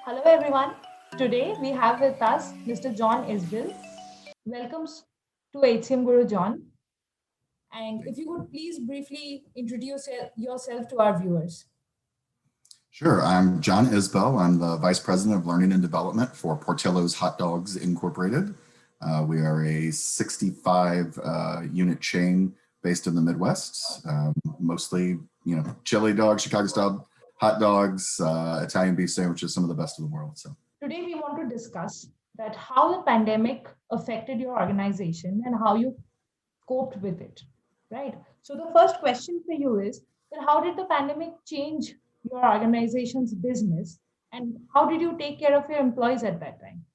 Hello everyone. Today we have with us Mr. John Isbell. Welcome to HCMguru John. And if you would please briefly introduce yourself to our viewers. Sure. I'm John Isbell. I'm the Vice President of Learning and Development for Portillo's Hot Dogs Incorporated. We are a 65 unit chain based in the Midwest, mostly, chili dogs, Chicago style hot dogs, Italian beef sandwiches, some of the best in the world. So Today we want to discuss that how the pandemic affected your organization and how you coped with it, right? So the first question for you is that how did the pandemic change your organization's business and how did you take care of your employees at that time?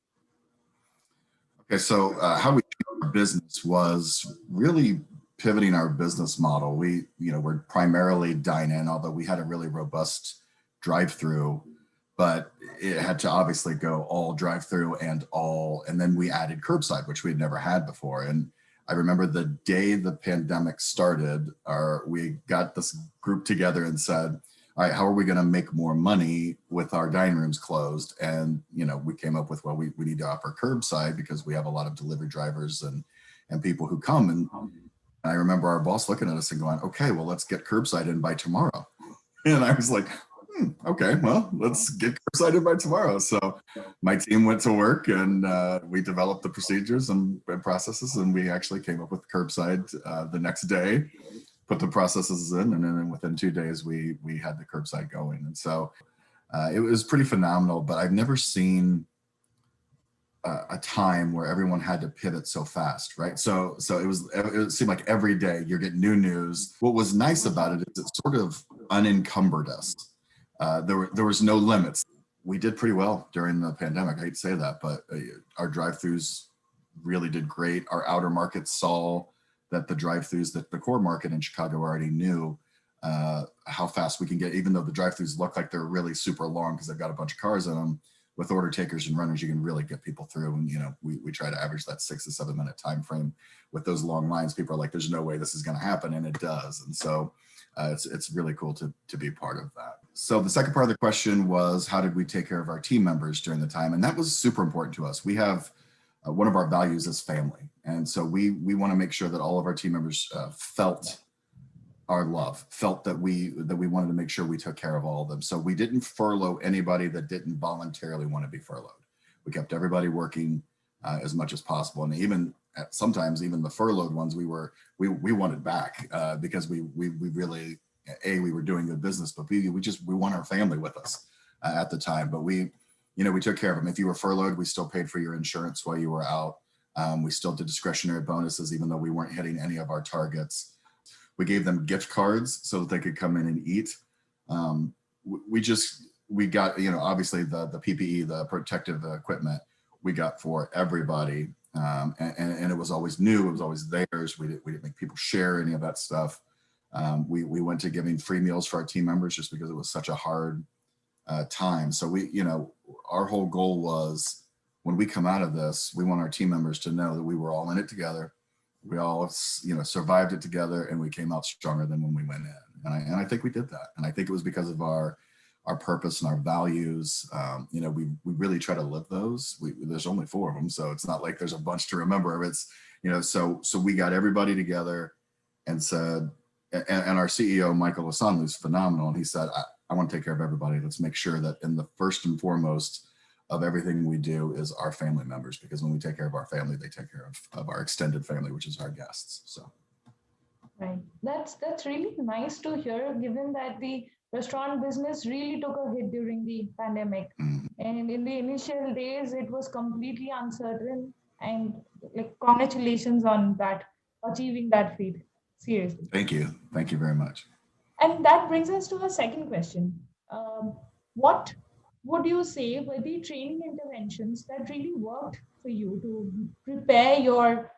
Okay, so how we treat our business was really pivoting our business model. We're primarily dine-in, although we had a really robust drive-through, but it had to obviously go all drive-through and then we added curbside, which we'd never had before. And I remember the day the pandemic started, we got this group together and said, all right, how are we going to make more money with our dining rooms closed? And, we came up with, well, we need to offer curbside because we have a lot of delivery drivers and people who come. And I remember our boss looking at us and going, okay, well, let's get curbside in by tomorrow. And I was like, okay, well, let's get curbside in by tomorrow. So my team went to work and we developed the procedures and processes, and we actually came up with curbside the next day, put the processes in, and then within 2 days we had the curbside going. And so it was pretty phenomenal, but I've never seen a time where everyone had to pivot so fast, right? So it seemed like every day you're getting new news. What was nice about it is it sort of unencumbered us. There was no limits. We did pretty well during the pandemic. I hate to say that, but our drive-throughs really did great. Our outer markets saw that the drive-throughs, that the core market in Chicago already knew how fast we can get, even though the drive-throughs look like they're really super long because they've got a bunch of cars in them. With order takers and runners, you can really get people through. And, we try to average that 6 to 7 minute time frame with those long lines. People are like, there's no way this is going to happen. And it does. And so it's really cool to be part of that. So the second part of the question was, how did we take care of our team members during the time? And that was super important to us. We have one of our values is family. And so we want to make sure that all of our team members felt our love, felt that we wanted to make sure we took care of all of them. So we didn't furlough anybody that didn't voluntarily want to be furloughed. We kept everybody working as much as possible. And even sometimes even the furloughed ones, we wanted back because we really, we were doing good business, but we want our family with us at the time. But we took care of them. If you were furloughed, we still paid for your insurance while you were out. We still did discretionary bonuses, even though we weren't hitting any of our targets. We gave them gift cards so that they could come in and eat. We got, obviously the PPE, the protective equipment we got for everybody. And it was always new. It was always theirs. We didn't make people share any of that stuff. We went to giving free meals for our team members just because it was such a hard time. So our whole goal was, when we come out of this, we want our team members to know that we were all in it together. We all, survived it together, and we came out stronger than when we went in. And I think we did that. And I think it was because of our purpose and our values. We really try to live those. There's only 4 of them, so it's not like there's a bunch to remember. It's, so we got everybody together and said, and our CEO, Michael Lasan, who's phenomenal, and he said, I want to take care of everybody. Let's make sure that in the first and foremost of everything we do is our family members, because when we take care of our family, they take care of our extended family, which is our guests. So, Right. That's really nice to hear, given that the restaurant business really took a hit during the pandemic. And in the initial days, it was completely uncertain. And like, congratulations on that, achieving that feat. Seriously. Thank you very much. And that brings us to a second question. What would you say were the training interventions that really worked for you to prepare your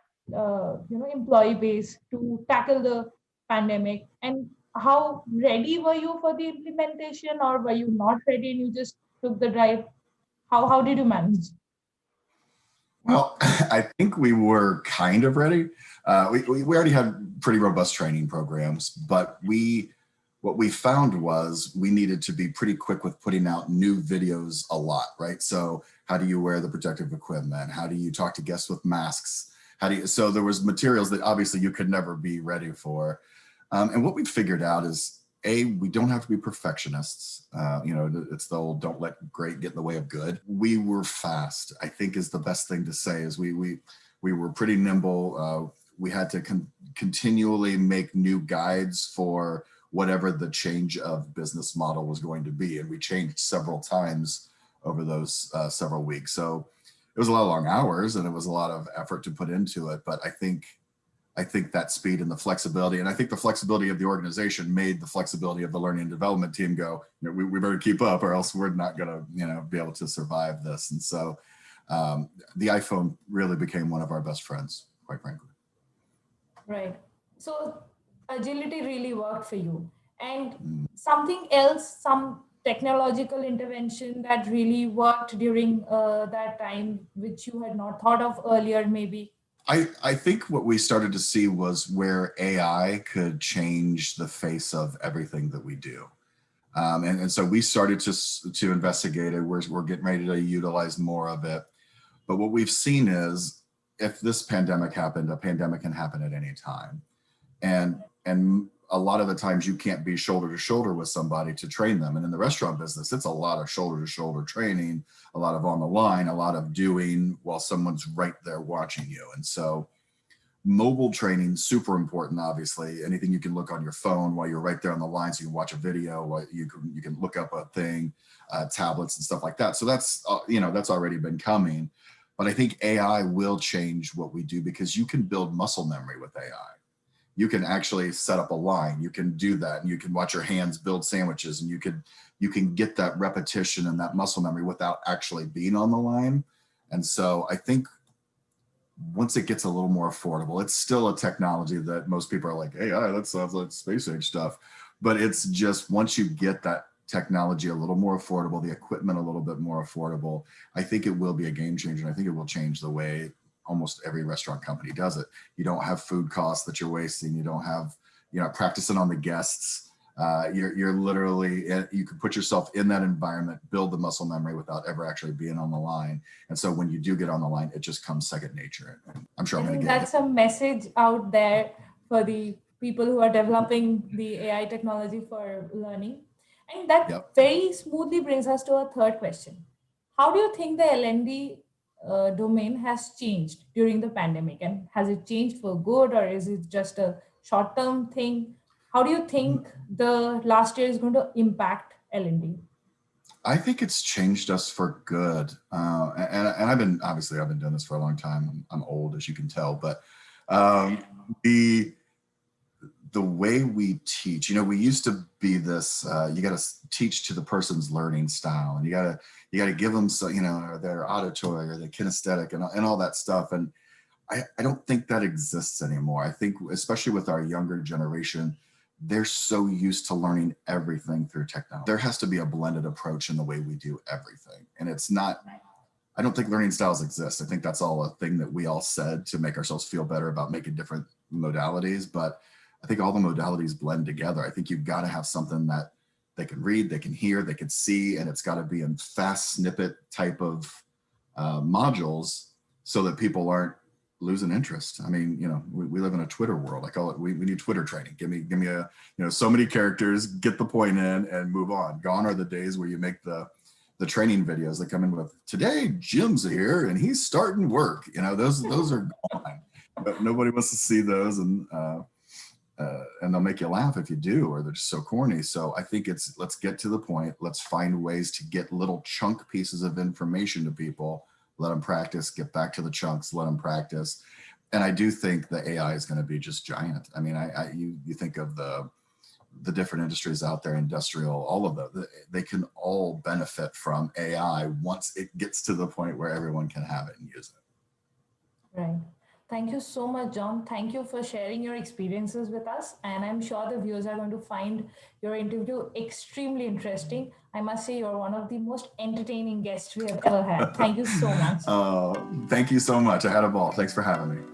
employee base to tackle the pandemic? And how ready were you for the implementation, or were you not ready and you just took the drive? How did you manage? Well, I think we were kind of ready. We already had pretty robust training programs, but we what we found was we needed to be pretty quick with putting out new videos a lot, right? So how do you wear the protective equipment? How do you talk to guests with masks? So there was materials that obviously you could never be ready for. And what we figured out is, we don't have to be perfectionists. It's the old, don't let great get in the way of good. We were fast, I think is the best thing to say, is we were pretty nimble. We had to continually make new guides for whatever the change of business model was going to be. And we changed several times over those several weeks. So it was a lot of long hours and it was a lot of effort to put into it. But I think that speed and the flexibility, and I think the flexibility of the organization made the flexibility of the learning and development team go, we better keep up or else we're not going to, be able to survive this. And so the iPhone really became one of our best friends, quite frankly. Right. So agility really worked for you. And something else, some technological intervention that really worked during that time, which you had not thought of earlier, maybe? I think what we started to see was where AI could change the face of everything that we do. And so we started to investigate it. We're getting ready to utilize more of it. But what we've seen is, if this pandemic happened, a pandemic can happen at any time. And a lot of the times you can't be shoulder to shoulder with somebody to train them. And in the restaurant business, it's a lot of shoulder to shoulder training, a lot of on the line, a lot of doing while someone's right there watching you. And so mobile training, super important, obviously. Anything you can look on your phone while you're right there on the line, so you can watch a video, while you can look up a thing, tablets and stuff like that. So that's, that's already been coming. But I think AI will change what we do, because you can build muscle memory with AI. You can actually set up a line. You can do that, and you can watch your hands build sandwiches, and you can get that repetition and that muscle memory without actually being on the line. And so I think once it gets a little more affordable, it's still a technology that most people are like, AI, that sounds like space age stuff. But it's just, once you get that technology a little more affordable, the equipment a little bit more affordable, I think it will be a game changer. And I think it will change the way almost every restaurant company does it. You don't have food costs that you're wasting. You don't have, practicing on the guests. You're literally, you can put yourself in that environment, build the muscle memory without ever actually being on the line. And so when you do get on the line, it just comes second nature. And I'm sure I I'm going think to get that's a message out there for the people who are developing the AI technology for learning. And that Yep. very smoothly brings us to a third question. How do you think the L&D domain has changed during the pandemic? And has it changed for good, or is it just a short term thing? How do you think the last year is going to impact L&D? I think it's changed us for good. And I've been doing this for a long time. I'm old, as you can tell, but the way we teach, we used to be this, you got to teach to the person's learning style, and you got to give them, their auditory or their kinesthetic and all that stuff. And I don't think that exists anymore. I think, especially with our younger generation, they're so used to learning everything through technology. There has to be a blended approach in the way we do everything. And it's not, I don't think learning styles exist. I think that's all a thing that we all said to make ourselves feel better about making different modalities. But I think all the modalities blend together. I think you've got to have something that they can read, they can hear, they can see, and it's got to be in fast snippet type of modules, so that people aren't losing interest. I mean, we live in a Twitter world. I call it, we need Twitter training. Give me a, so many characters, get the point in and move on. Gone are the days where you make the training videos that come in with, today Jim's here and he's starting work. Those are gone. But nobody wants to see those, and they'll make you laugh if you do, or they're just so corny. So I think let's get to the point. Let's find ways to get little chunk pieces of information to people. Let them practice, get back to the chunks, let them practice. And I do think the AI is going to be just giant. I mean, you think of the different industries out there, industrial, all of them, they can all benefit from AI once it gets to the point where everyone can have it and use it. Right. Thank you so much, John. Thank you for sharing your experiences with us. And I'm sure the viewers are going to find your interview extremely interesting. I must say, you're one of the most entertaining guests we have ever had. Thank you so much. Thank you so much. I had a ball. Thanks for having me.